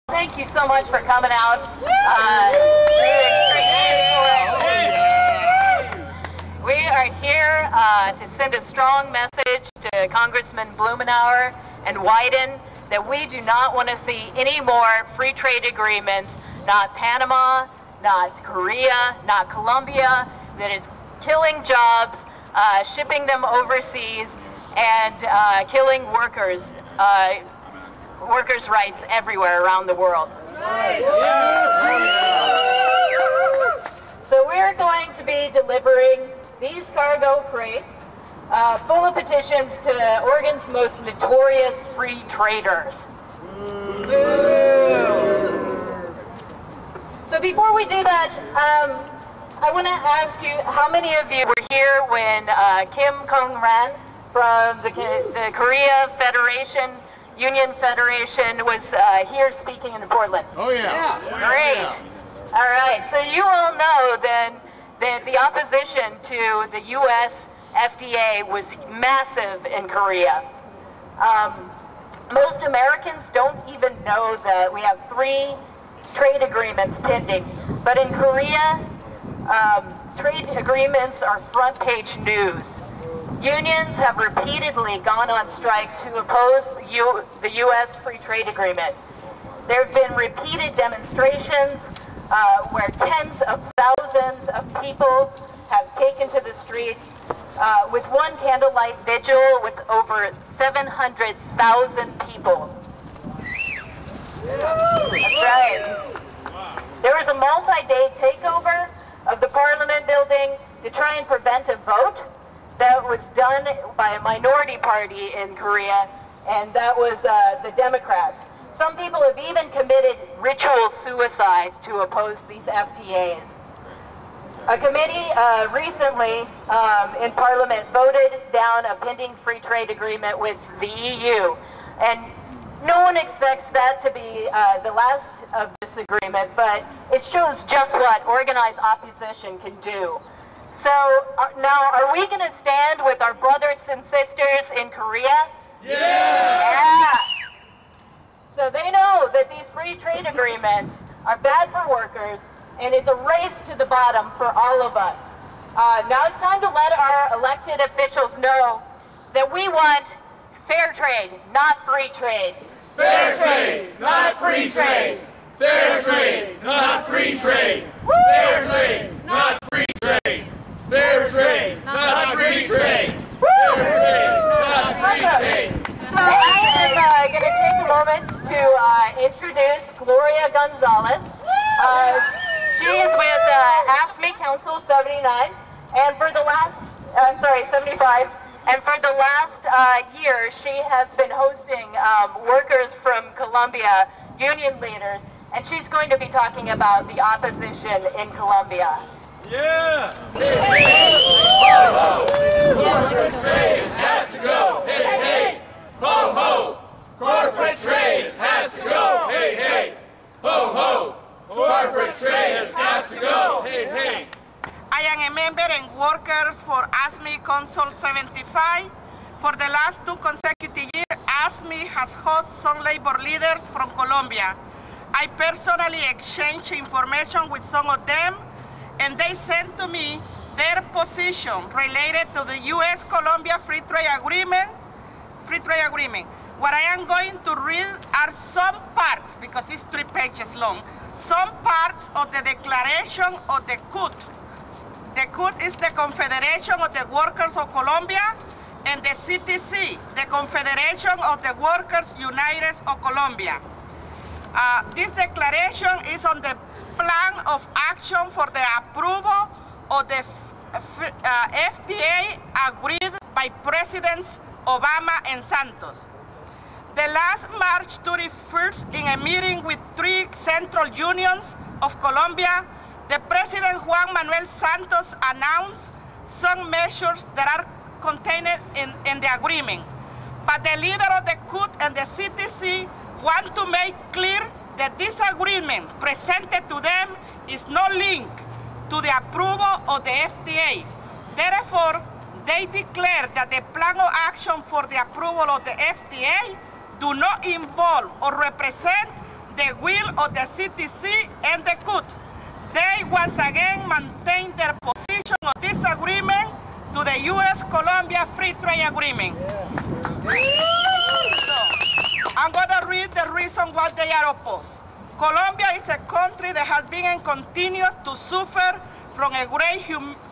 Thank you so much for coming out. We are here to send a strong message to Congressman Blumenauer and Wyden that we do not want to see any more free trade agreements, not Panama, not Korea, not Colombia, that is killing jobs, shipping them overseas, and killing workers' rights everywhere around the world. So we're going to be delivering these cargo crates full of petitions to Oregon's most notorious free traders. So before we do that, I want to ask you, how many of you were here when Kim Kong-ran from the Korea Federation, Union Federation, was here speaking in Portland? Oh yeah. Great. All right. So you all know then that the opposition to the U.S. FDA was massive in Korea. Most Americans don't even know that we have 3 trade agreements pending. But in Korea, trade agreements are front page news. Unions have repeatedly gone on strike to oppose the U.S. free trade agreement. There have been repeated demonstrations where tens of thousands of people have taken to the streets with one candlelight vigil with over 700,000 people. That's right. There was a multi-day takeover of the Parliament building to try and prevent a vote that was done by a minority party in Korea, and that was the Democrats. Some people have even committed ritual suicide to oppose these FTAs. A committee recently in Parliament voted down a pending free trade agreement with the EU, and no one expects that to be the last of this agreement, but it shows just what organized opposition can do. So now, are we going to stand with our brothers and sisters in Korea? Yeah! So they know that these free trade agreements are bad for workers, and it's a race to the bottom for all of us. Now it's time to let our elected officials know that we want fair trade, not free trade. Fair trade, not free trade. Fair trade, not free trade. Fair trade, not free trade. Fair trade, not free trade. Fair trade, not free trade. So I am going to take a moment to introduce Gloria Gonzalez. She is with AFSCME Council 79, and for the last, 75. And for the last year, she has been hosting workers from Colombia, union leaders, and she's going to be talking about the opposition in Colombia. Yeah! Hey, hey! Ho, ho! Corporate trade has to go! Hey, hey! Ho, ho! Corporate trade has to go! Hey, hey! Ho, ho! Corporate trade has to go! Hey, hey! I am a member and workers for AFSCME Council 75. For the last 2 consecutive years, AFSCME has hosted some labor leaders from Colombia. I personally exchanged information with some of them, and they sent to me their position related to the U.S.-Colombia Free Trade Agreement. What I am going to read are some parts, because it's 3 pages long, some parts of the declaration of the CUT. The CUT is the Confederation of the Workers of Colombia, and the CTC, the Confederation of the Workers United of Colombia. This declaration is on the plan of action for the approval of the FTA agreed by Presidents Obama and Santos. The last March 31st, in a meeting with 3 central unions of Colombia, the President Juan Manuel Santos announced some measures that are contained in the agreement. But the leader of the CUT and the CTC want to make clear that this agreement presented to them is no link to the approval of the FTA. Therefore, they declare that the plan of action for the approval of the FTA do not involve or represent the will of the CTC and the CUT. They once again maintain their position of disagreement to the U.S.-Colombia Free Trade Agreement. So, I'm going to read the reason why they are opposed. Colombia is a country that has been and continues to suffer from a great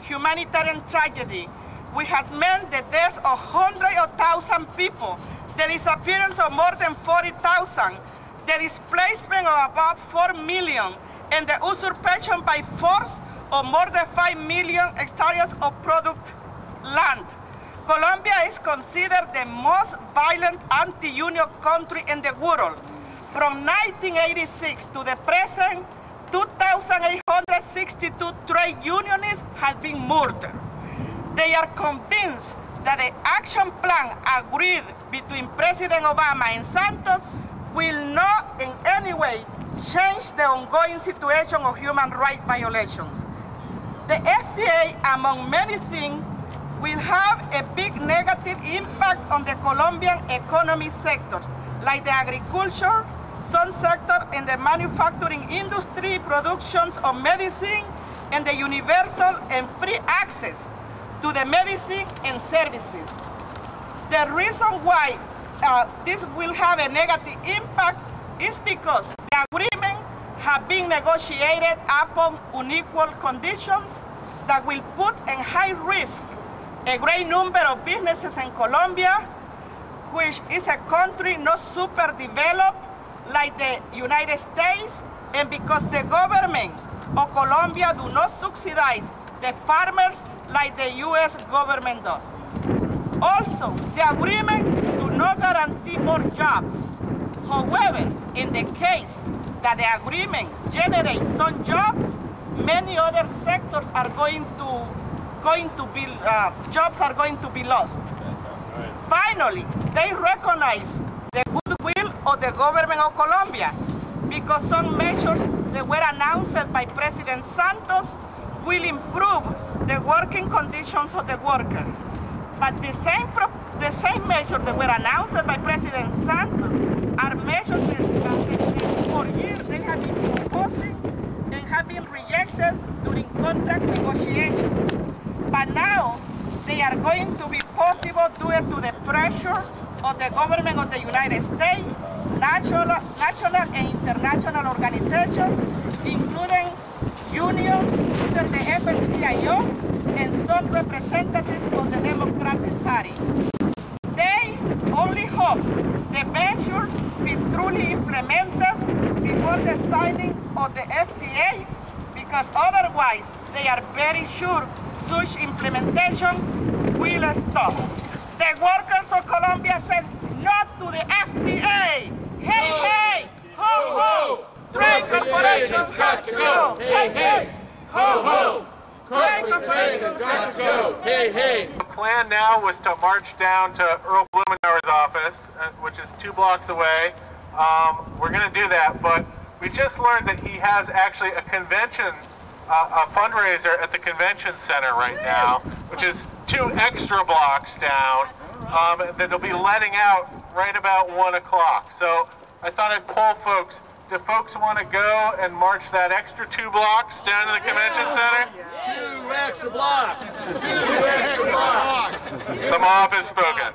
humanitarian tragedy, which has meant the deaths of hundreds of thousands of people, the disappearance of more than 40,000, the displacement of about 4 million, and the usurpation by force of more than 5 million hectares of product land. Colombia is considered the most violent anti-union country in the world. From 1986 to the present, 2,862 trade unionists have been murdered. They are convinced that the action plan agreed between President Obama and Santos will not in any way change the ongoing situation of human rights violations. The FDA, among many things, will have a big negative impact on the Colombian economic sectors, like the agriculture, some sector in the manufacturing industry, productions of medicine, and the universal and free access to the medicine and services. The reason why this will have a negative impact is because the agreement has been negotiated upon unequal conditions that will put in high risk a great number of businesses in Colombia, which is a country not super developed like the United States, and because the government of Colombia do not subsidize the farmers like the U.S. government does. Also, the agreement do not guarantee more jobs. However, in the case that the agreement generates some jobs, many other sectors are jobs are going to be lost. Finally, they recognize the goodwill of the government of Colombia because some measures that were announced by President Santos will improve the working conditions of the workers. But the same measures that were announced by President Santos are measures that for years they have been proposing and have been rejected during contract negotiations. But now they are going to be possible due to the pressure of the government of the United States, national and international organizations, including unions, such as the FLCIO, and some representatives of the Democratic Party. They only hope the measures be truly implemented before the signing of the FTA, because otherwise they are very sure such implementation will stop. The workers of Colombia said no to the FTA. Hey, hey, ho, ho. Trade corporations have to go. Hey, hey, ho, ho. Trade corporations have to go. Hey, hey. The plan now was to march down to Earl Blumenauer's office, which is 2 blocks away. We're going to do that, but we just learned that he has actually a convention, a fundraiser at the convention center right now, which is 2 extra blocks down, that they'll be letting out right about 1 o'clock. So I thought I'd poll folks. Do folks want to go and march that extra 2 blocks down to the convention center? 2 extra blocks! 2 extra blocks! The mob has spoken.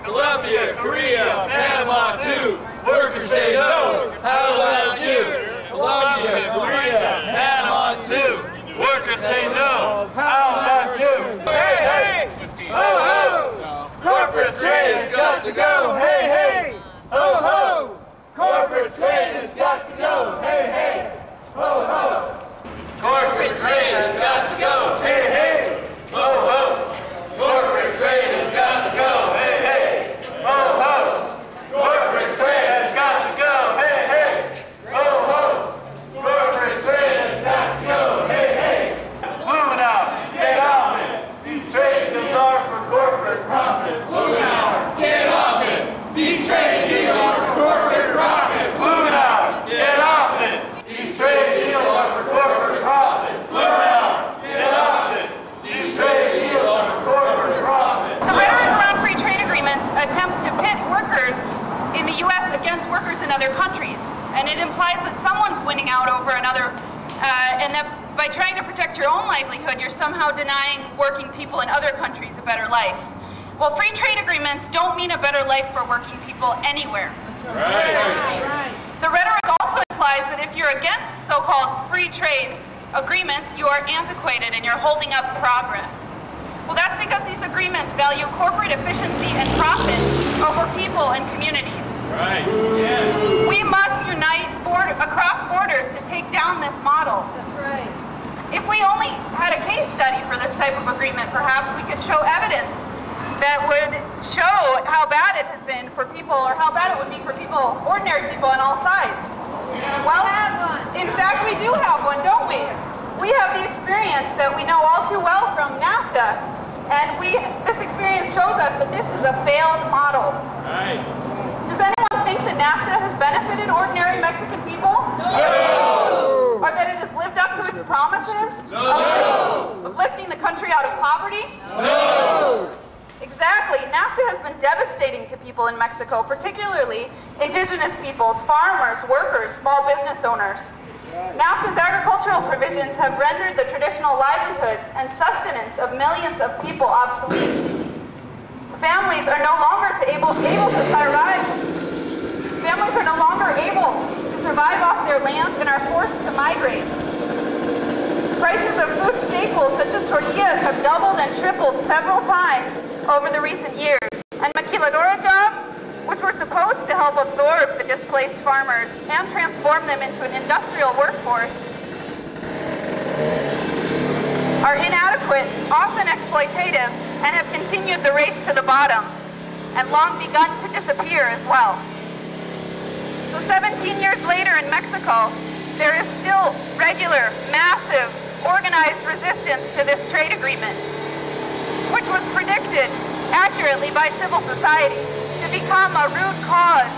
Colombia, Korea, Panama too. Workers say no. How about you? Colombia, Korea, Panama too. Workers say no. How about you? Hey, hey! Ho, ho! Corporate trade has got to go. Hey, hey! Ho, ho! Corporate trade has got to go. Hey, hey! Ho, ho! Corporate trade has got to go. Hey, hey! Ho, ho! Corporate trade has got to go. Hey, hey! Ho, ho! Corporate U.S. against workers in other countries. And it implies that someone's winning out over another, and that by trying to protect your own livelihood, you're somehow denying working people in other countries a better life. Well, free trade agreements don't mean a better life for working people anywhere. Right. The rhetoric also implies that if you're against so-called free trade agreements, you are antiquated and you're holding up progress. Well, that's because these agreements value corporate efficiency and profit over people and communities. Right. Yeah. We must unite across borders to take down this model. That's right. If we only had a case study for this type of agreement, perhaps we could show evidence that would show how bad it has been for people, or how bad it would be for people, ordinary people on all sides. Well, in fact, we do have one, don't we? We have the experience that we know all too well from NAFTA, and this experience shows us that this is a failed model. Right. Does anyone think that NAFTA has benefited ordinary Mexican people? No! Or that it has lived up to its promises? No! Of lifting the country out of poverty? No! Exactly. NAFTA has been devastating to people in Mexico, particularly indigenous peoples, farmers, workers, small business owners. NAFTA's agricultural provisions have rendered the traditional livelihoods and sustenance of millions of people obsolete. Families are no longer able to survive. Families are no longer able to survive off their land and are forced to migrate. Prices of food staples such as tortillas have doubled and tripled several times over the recent years. And maquiladora jobs, which were supposed to help absorb the displaced farmers and transform them into an industrial workforce, are inadequate, often exploitative, and have continued the race to the bottom, and long begun to disappear as well. So 17 years later in Mexico, there is still regular, massive, organized resistance to this trade agreement, which was predicted accurately by civil society to become a root cause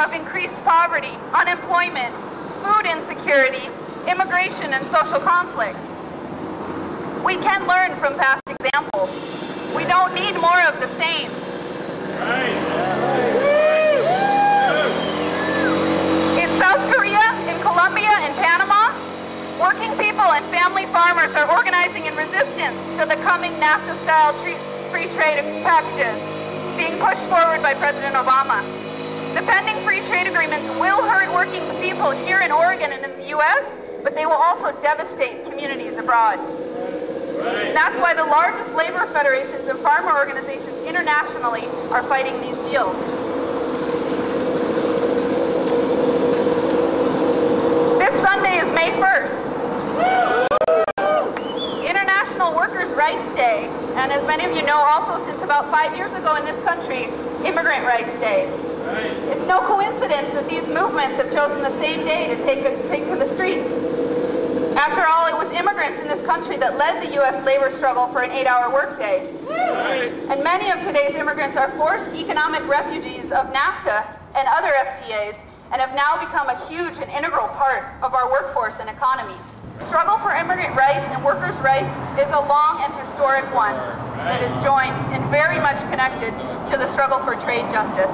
of increased poverty, unemployment, food insecurity, immigration, and social conflict. We can learn from past examples. We don't need more of the same. In South Korea, in Colombia, in Panama, working people and family farmers are organizing in resistance to the coming NAFTA-style free trade packages being pushed forward by President Obama. The pending free trade agreements will hurt working people here in Oregon and in the U.S., but they will also devastate communities abroad. And that's why the largest labor federations and farmer organizations internationally are fighting these deals. This Sunday is May 1st. International Workers' Rights Day, and as many of you know, also since about 5 years ago in this country, Immigrant Rights Day. It's no coincidence that these movements have chosen the same day to take to the streets. After all, it was immigrants in this country that led the U.S. labor struggle for an 8-hour workday. And many of today's immigrants are forced economic refugees of NAFTA and other FTAs, and have now become a huge and integral part of our workforce and economy. The struggle for immigrant rights and workers' rights is a long and historic one that is joined and very much connected to the struggle for trade justice.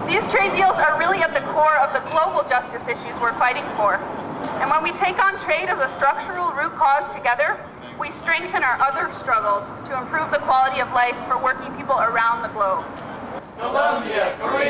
These trade deals are really at the core of the global justice issues we're fighting for. And when we take on trade as a structural root cause together, we strengthen our other struggles to improve the quality of life for working people around the globe. Colombia, Korea,